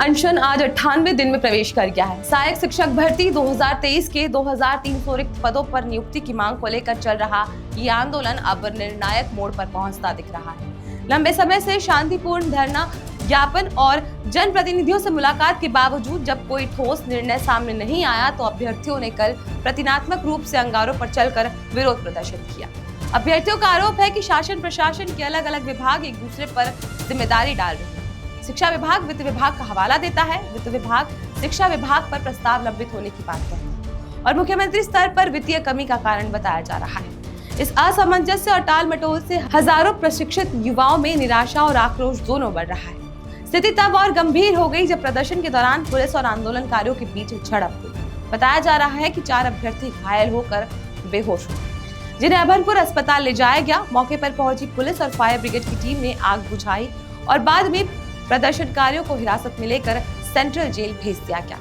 अनशन आज 98 दिन में प्रवेश कर गया है। सहायक शिक्षक भर्ती 2023 के 2300 रिक्त पदों पर नियुक्ति की मांग को लेकर चल रहा ये आंदोलन अब निर्णायक मोड़ पर पहुंचता दिख रहा है। लंबे समय से शांतिपूर्ण धरना, ज्ञापन और जनप्रतिनिधियों से मुलाकात के बावजूद जब कोई ठोस निर्णय सामने नहीं आया तो अभ्यर्थियों ने कल प्रतीकात्मक रूप से अंगारों पर चलकर विरोध प्रदर्शन किया। अभ्यर्थियों का आरोप है कि शासन प्रशासन के अलग अलग विभाग एक दूसरे पर जिम्मेदारी डाल रहे हैं। शिक्षा विभाग वित्त विभाग का हवाला देता है, वित्त विभाग शिक्षा विभाग पर प्रस्ताव लंबित होने की बात कहता है और मुख्यमंत्री स्तर पर वित्तीय कमी का कारण बताया जा रहा है। इस असमंजस्य और टाल मटोल से हजारों प्रशिक्षित युवाओं में निराशा और आक्रोश दोनों बढ़ रहा है। स्थिति तब और गंभीर हो गई जब प्रदर्शन के दौरान पुलिस और आंदोलनकारियों के बीच झड़प हुई। बताया जा रहा है कि 4 अभ्यर्थी घायल होकर बेहोश हो गए, जिन्हें अभनपुर अस्पताल ले जाया गया। मौके पर पहुंची पुलिस और फायर ब्रिगेड की टीम ने आग बुझाई और बाद में प्रदर्शनकारियों को हिरासत में लेकर सेंट्रल जेल भेज दिया गया।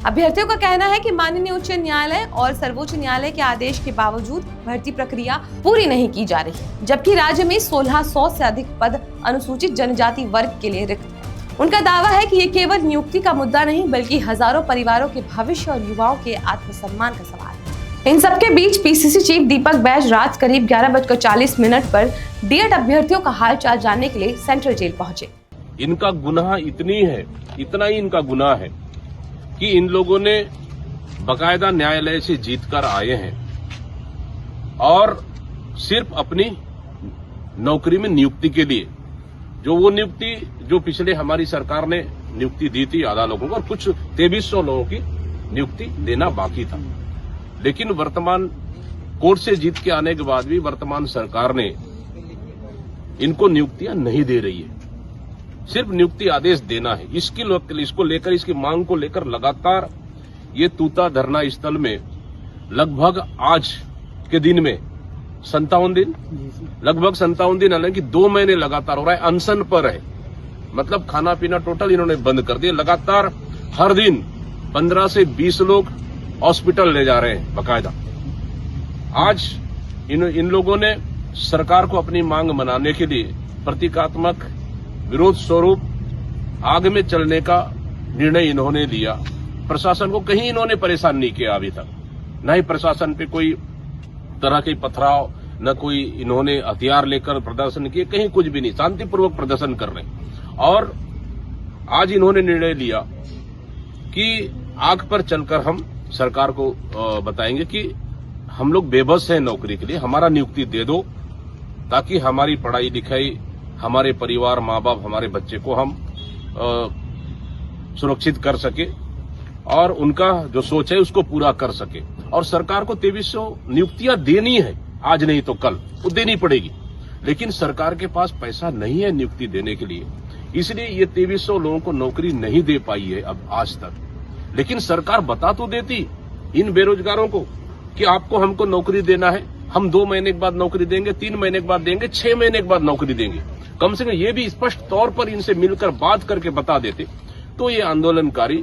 अभ्यर्थियों का कहना है कि माननीय उच्च न्यायालय और सर्वोच्च न्यायालय के आदेश के बावजूद भर्ती प्रक्रिया पूरी नहीं की जा रही, जबकि राज्य में 1600 से अधिक पद अनुसूचित जनजाति वर्ग के लिए रिक्त है। उनका दावा है कि ये केवल नियुक्ति का मुद्दा नहीं बल्कि हजारों परिवारों के भविष्य और युवाओं के आत्मसम्मान का सवाल है। इन सबके बीच पीसीसी चीफ दीपक बैज रात करीब 11:40 पर डीएड अभ्यर्थियों का हालचाल जानने के लिए सेंट्रल जेल पहुंचे। इनका गुनाह इतना ही इनका गुनाह है कि इन लोगों ने बकायदा न्यायालय से जीतकर आए हैं और सिर्फ अपनी नौकरी में नियुक्ति के लिए, जो वो नियुक्ति जो पिछले हमारी सरकार ने नियुक्ति दी थी आधा लोगों को और कुछ 2300 लोगों की नियुक्ति देना बाकी था, लेकिन वर्तमान कोर्ट से जीत के आने के बाद भी वर्तमान सरकार ने इनको नियुक्तियां नहीं दे रही है। सिर्फ नियुक्ति आदेश देना है। इसको लेकर, इसकी मांग को लेकर लगातार ये तूता धरना स्थल में लगभग आज के दिन में 57 दिन, लगभग 57 दिन, हालांकि 2 महीने लगातार हो रहा है, अनशन पर है। मतलब खाना पीना टोटल इन्होंने बंद कर दिया। लगातार हर दिन 15 से 20 लोग हॉस्पिटल ले जा रहे हैं बकायदा। आज इन लोगों ने सरकार को अपनी मांग मनाने के लिए प्रतीकात्मक विरोध स्वरूप आग में चलने का निर्णय इन्होंने लिया। प्रशासन को कहीं इन्होंने परेशान नहीं किया अभी तक, न ही प्रशासन पे कोई तरह के पथराव, न कोई इन्होंने हथियार लेकर प्रदर्शन किए, कहीं कुछ भी नहीं, शांतिपूर्वक प्रदर्शन कर रहे हैं। और आज इन्होंने निर्णय लिया कि आग पर चलकर हम सरकार को बताएंगे कि हम लोग बेबस हैं नौकरी के लिए, हमारा नियुक्ति दे दो ताकि हमारी पढ़ाई लिखाई, हमारे परिवार, माँ बाप, हमारे बच्चे को हम सुरक्षित कर सके और उनका जो सोच है उसको पूरा कर सके। और सरकार को 2300 नियुक्तियां देनी है, आज नहीं तो कल वो देनी पड़ेगी, लेकिन सरकार के पास पैसा नहीं है नियुक्ति देने के लिए, इसलिए ये 2300 लोगों को नौकरी नहीं दे पाई है अब आज तक। लेकिन सरकार बता तो देती इन बेरोजगारों को कि आपको हमको नौकरी देना है, हम 2 महीने के बाद नौकरी देंगे, 3 महीने के बाद देंगे, 6 महीने के बाद नौकरी देंगे। कम से कम ये भी स्पष्ट तौर पर इनसे मिलकर बात करके बता देते तो ये आंदोलनकारी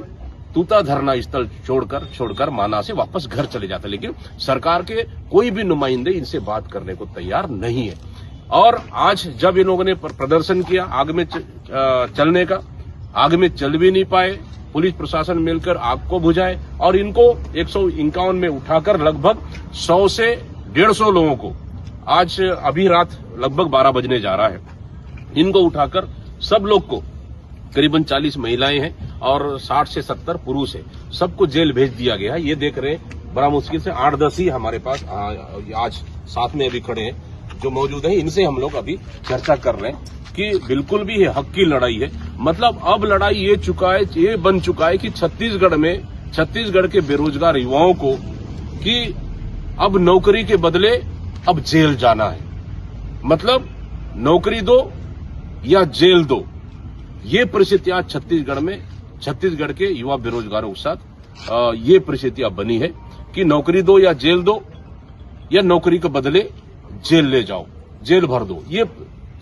तूता धरना स्थल छोड़कर माना से वापस घर चले जाते। लेकिन सरकार के कोई भी नुमाइंदे इनसे बात करने को तैयार नहीं है। और आज जब इन लोगों ने प्रदर्शन किया आग में चलने का, आग में चल भी नहीं पाए, पुलिस प्रशासन मिलकर आग को बुझाए और इनको 151 में उठाकर लगभग 100 से 150 लोगों को, आज अभी रात लगभग 12 बजने जा रहा है, इनको उठाकर सब लोग को, करीबन 40 महिलाएं हैं और 60 से 70 पुरुष है, सबको जेल भेज दिया गया है। ये देख रहे हैं बड़ा मुश्किल से 8-10 ही हमारे पास आज साथ में अभी खड़े हैं जो मौजूद हैं, इनसे हम लोग अभी चर्चा कर रहे हैं कि बिल्कुल भी ये हक की लड़ाई है। मतलब अब लड़ाई ये बन चुका है कि छत्तीसगढ़ के बेरोजगार युवाओं को कि अब नौकरी के बदले अब जेल जाना है। मतलब नौकरी दो या जेल दो, ये परिस्थितियां छत्तीसगढ़ के युवा बेरोजगारों के साथ ये परिस्थितियां बनी है कि नौकरी दो या जेल दो, या नौकरी के बदले जेल ले जाओ, जेल भर दो। ये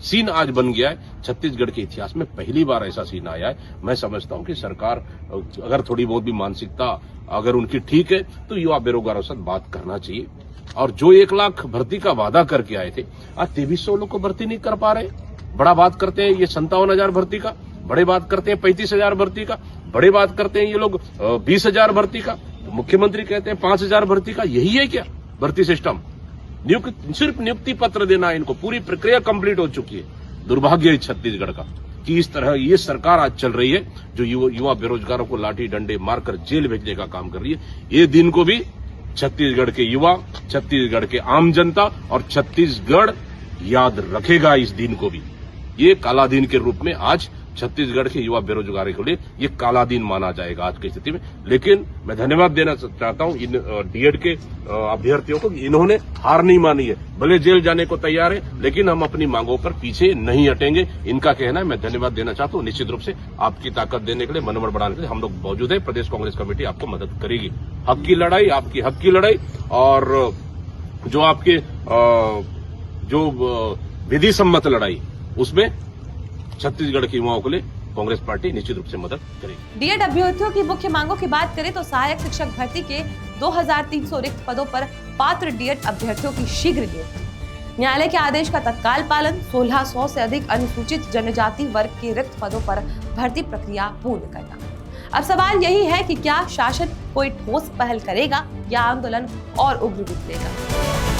सीन आज बन गया है। छत्तीसगढ़ के इतिहास में पहली बार ऐसा सीन आया है। मैं समझता हूं कि सरकार अगर थोड़ी बहुत भी मानसिकता अगर उनकी ठीक है तो युवा बेरोजगारों के साथ बात करना चाहिए। और जो 1 लाख भर्ती का वादा करके आए थे, आज 2300 लोग को भर्ती नहीं कर पा रहे। बड़ा बात करते हैं ये 57,000 भर्ती का, बड़े बात करते हैं 35,000 भर्ती का, बड़े बात करते हैं ये लोग 20,000 भर्ती का, तो मुख्यमंत्री कहते हैं 5,000 भर्ती का। यही है क्या भर्ती सिस्टम? सिर्फ नियुक्ति पत्र देना है इनको, पूरी प्रक्रिया कंप्लीट हो चुकी है। दुर्भाग्य है छत्तीसगढ़ का कि इस तरह ये सरकार आज चल रही है जो युवा बेरोजगारों को लाठी डंडे मारकर जेल भेजने का काम कर रही है। ये दिन को भी छत्तीसगढ़ के युवा, छत्तीसगढ़ के आम जनता और छत्तीसगढ़ याद रखेगा। इस दिन को भी ये काला दिन के रूप में आज छत्तीसगढ़ के युवा बेरोजगारी के लिए ये काला दिन माना जाएगा आज की स्थिति में। लेकिन मैं धन्यवाद देना चाहता हूं इन डीएड के अभ्यर्थियों को, इन्होंने हार नहीं मानी है। भले जेल जाने को तैयार है लेकिन हम अपनी मांगों पर पीछे नहीं हटेंगे, इनका कहना है। मैं धन्यवाद देना चाहता हूं। निश्चित रूप से आपकी ताकत देने के लिए, मनोबल बढ़ाने के लिए हम लोग मौजूद है। प्रदेश कांग्रेस कमेटी आपको मदद करेगी। हक की लड़ाई, आपकी हक की लड़ाई और जो आपके जो विधि सम्मत लड़ाई, उसमें छत्तीसगढ़ के युवाओं के लिए कांग्रेस पार्टी निश्चित रूप से मदद करेगी। डीएड अभ्यर्थियों की मुख्य मांगों की बात करें तो सहायक शिक्षक भर्ती के 2,300 रिक्त पदों पर पात्र डीएड अभ्यर्थियों की शीघ्र नियुक्ति, न्यायालय के आदेश का तत्काल पालन, 1600 से अधिक अनुसूचित जनजाति वर्ग के रिक्त पदों पर भर्ती प्रक्रिया पूर्ण करना। अब सवाल यही है कि क्या शासन कोई ठोस पहल करेगा या आंदोलन और उग्र रूप लेगा।